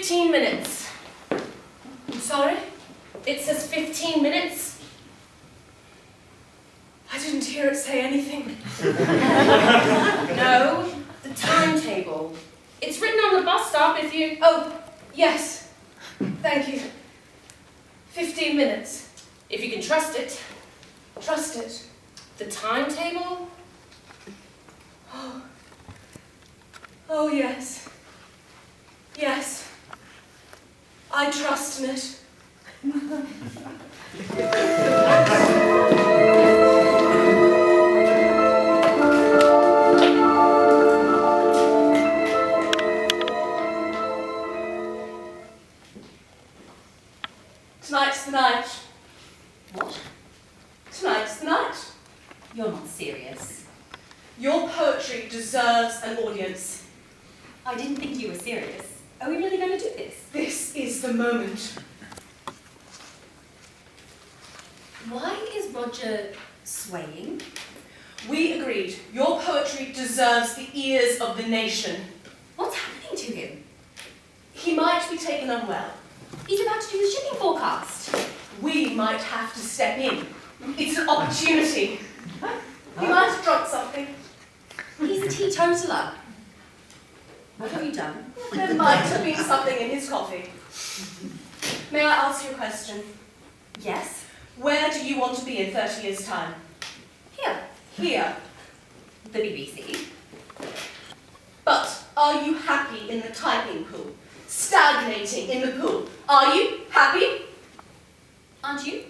15 minutes. I'm sorry? It says 15 minutes? I didn't hear it say anything. No, the timetable. It's written on the bus stop if you... Oh, yes. Thank you. 15 minutes. If you can trust it. Trust it. The timetable? Oh, yes. Yes. I trust in it. Tonight's the night. What? Tonight's the night. You're not serious. Your poetry deserves an audience. I didn't think you were serious. Are we really going to do this? This is the moment. Why is Roger swaying? We agreed. Your poetry deserves the ears of the nation. What's happening to him? He might be taken unwell. He's about to do the shipping forecast. We might have to step in. It's an opportunity. He might have drunk something. He's a teetotaler. What have you done? There might have been something in his coffee. May I ask you a question? Yes? Where do you want to be in 30 years' time? Here. Here. The BBC. But are you happy in the typing pool? Stagnating in the pool? Are you happy? Aren't you?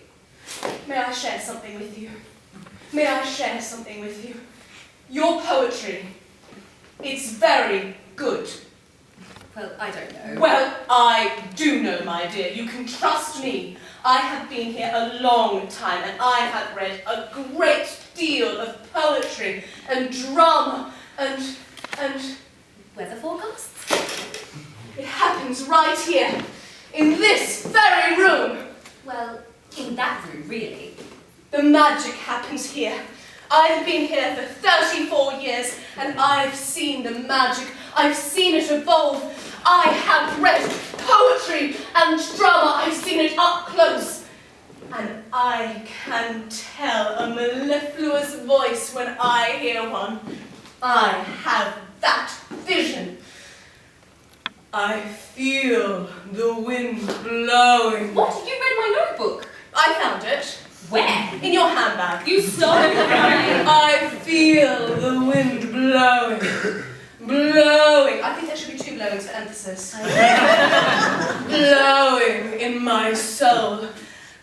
May I share something with you? May I share something with you? Your poetry, it's very good. Well, I don't know. Well, I do know, my dear. You can trust me. I have been here a long time, and I have read a great deal of poetry and drama and... Weather forecasts? It happens right here, in this very room. Well, in that room, really. The magic happens here. I've been here for 34 years, and I've seen the magic. I've seen it evolve. I have read poetry and drama. I've seen it up close. And I can tell a mellifluous voice when I hear one. I have that vision. I feel the wind blowing. What? You read my notebook? I found it. Where? In your handbag. You stole it from me. I feel the wind blowing. Blowing. I think there should be two blowings for emphasis. Blowing in my soul.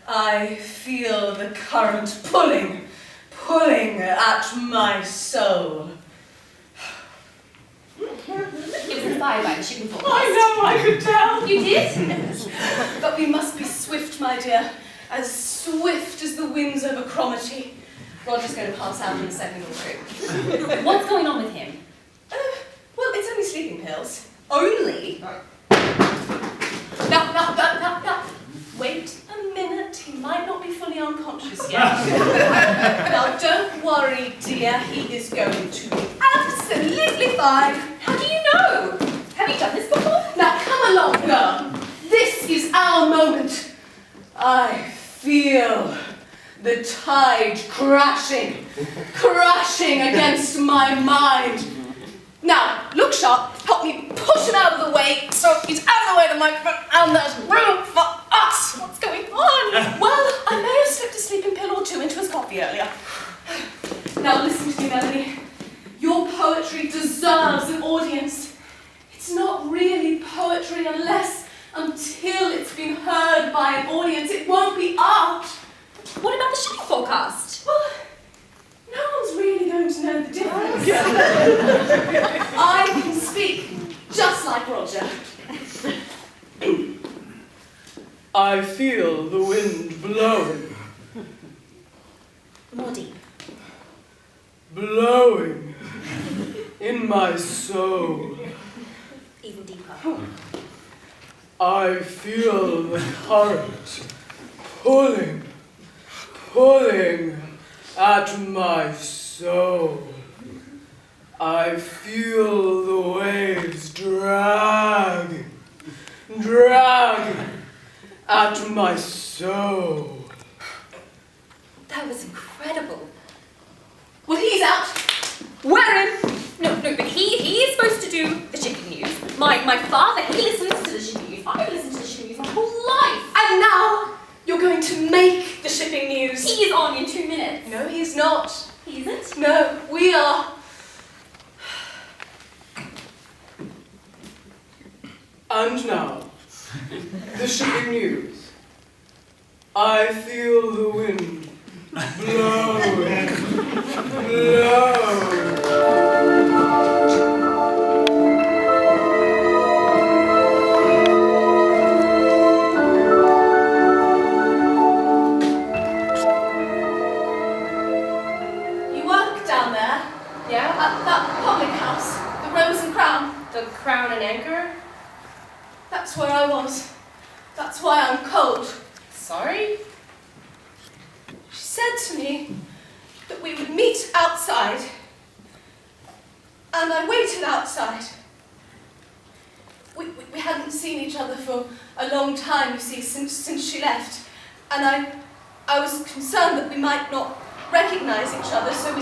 I feel the current pulling at my soul. It was inspired by the shipping forecast. I know, I could tell. You did? But we must be swift, my dear. As swift as the winds over Cromarty. Roger's going to pass out in a second or two. What's going on with him? Well, it's only sleeping pills. Only? Now. Wait a minute. He might not be fully unconscious yet. Now, don't worry, dear. He is going to be absolutely fine. How do you know? Have you done this before? Now, come along, girl. This is our moment. I feel the tide crashing against my mind. Now, look sharp, help me push him out of the way so he's out of the way of the microphone and there's room for us. What's going on? Well, I may have slipped a sleeping pill or two into his coffee earlier. Now listen to me, Melanie. Your poetry deserves an audience. It's not really poetry until it's been heard by an audience. It won't be art. What about the shipping forecast? Well, no one's really going to know the difference. I can speak just like Roger. I feel the wind blowing. More deep. Blowing in my soul. Even deeper. I feel the current pulling at my soul. I feel the waves dragging my father. He listens to the shipping news. I've listened to the shipping news my whole life. And now you're going to make the shipping news. He is on in 2 minutes. No, he's not. He isn't? No, we are. And now, the shipping news. I feel the wind blowing, blowing. You work down there? Yeah? At that public house, the Rose and Crown. The Crown and Anchor? That's where I was. That's why I'm cold. Sorry? She said to me that we would meet outside, and I waited outside. We hadn't seen each other for a long time, you see, since she left, and I was concerned that we might not recognize each other, so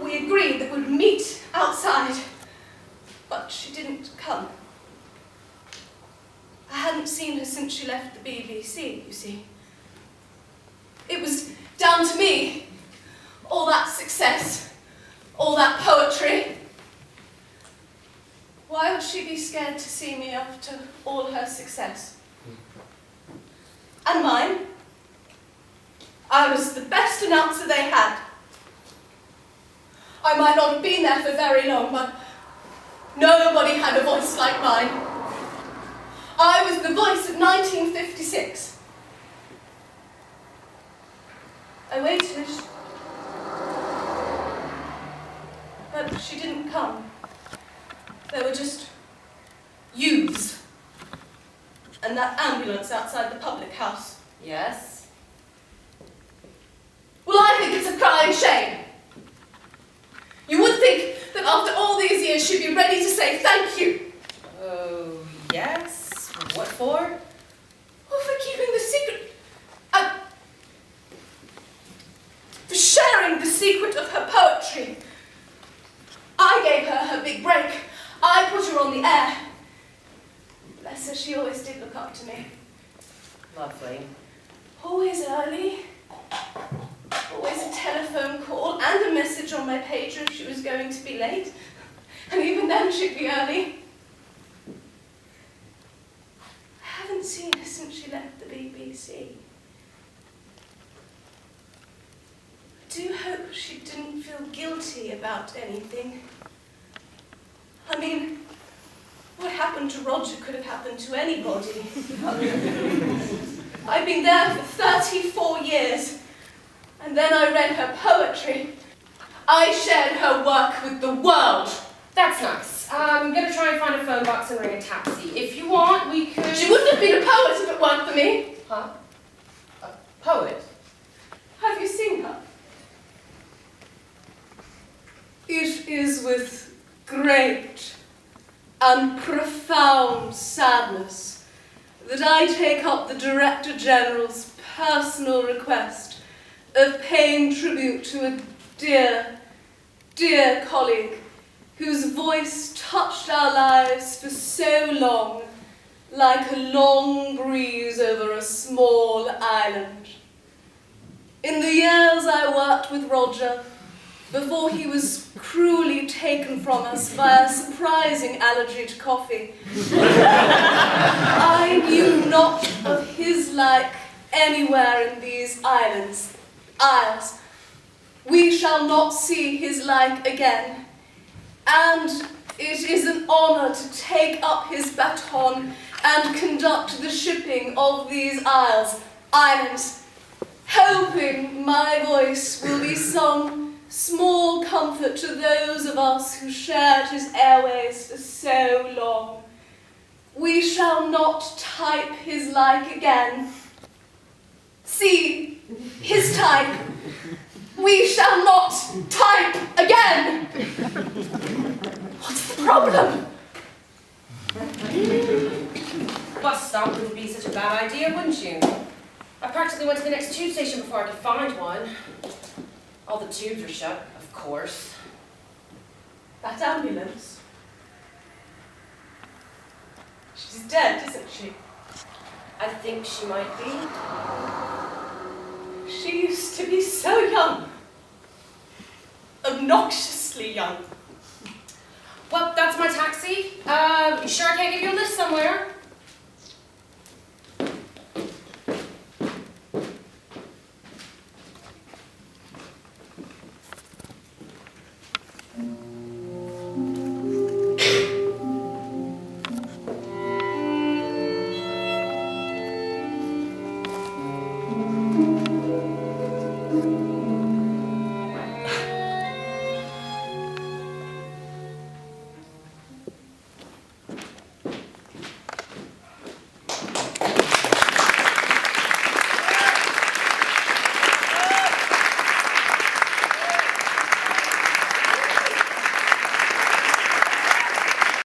we agreed that we'd meet outside, but she didn't come. I hadn't seen her since she left the BBC, you see. It was down to me, all that success, all that poetry. Why would she be scared to see me after all her success? And mine? I was the best announcer they had. I might not have been there for very long, but nobody had a voice like mine. I was the voice of 1956. I waited, but she didn't come. There were just youths and that ambulance outside the public house. Yes? Well, I think it's a crying shame. You would think that after all these years she'd be ready to say thank you. Oh, yes? What for? Oh, for keeping the secret. For sharing the secret of her poetry. I gave her her big break. I put her on the air. Bless her, she always did look up to me. Lovely. Always early. Always a telephone call and a message on my pager if she was going to be late. And even then she'd be early. I haven't seen her since she left the BBC. I do hope she didn't feel guilty about anything. I mean, what happened to Roger could have happened to anybody. I've been there for 34 years, and then I read her poetry. I shared her work with the world. That's nice. I'm gonna try and find a phone box and ring a taxi. If you want, we could... She wouldn't have been a poet if it weren't for me. Huh? A poet? Have you seen her? It is with great and profound sadness that I take up the Director General's personal request of paying tribute to a dear, dear colleague whose voice touched our lives for so long, like a long breeze over a small island. In the years I worked with Roger, before he was cruelly taken from us by a surprising allergy to coffee, I knew not of his like anywhere in these isles. We shall not see his like again, and it is an honour to take up his baton and conduct the shipping of these islands, hoping my voice will be some small comfort to those of us who shared his airways for so long. We shall not type his like again. See, his type. We shall not type again. What's the problem? Bus stop wouldn't be such a bad idea, wouldn't you? I practically went to the next tube station before I could find one. All the tubes are shut, of course. That ambulance. She's dead, isn't she? I think she might be. She used to be so young. Obnoxiously young. Well, that's my taxi. You sure I can't give you a lift somewhere?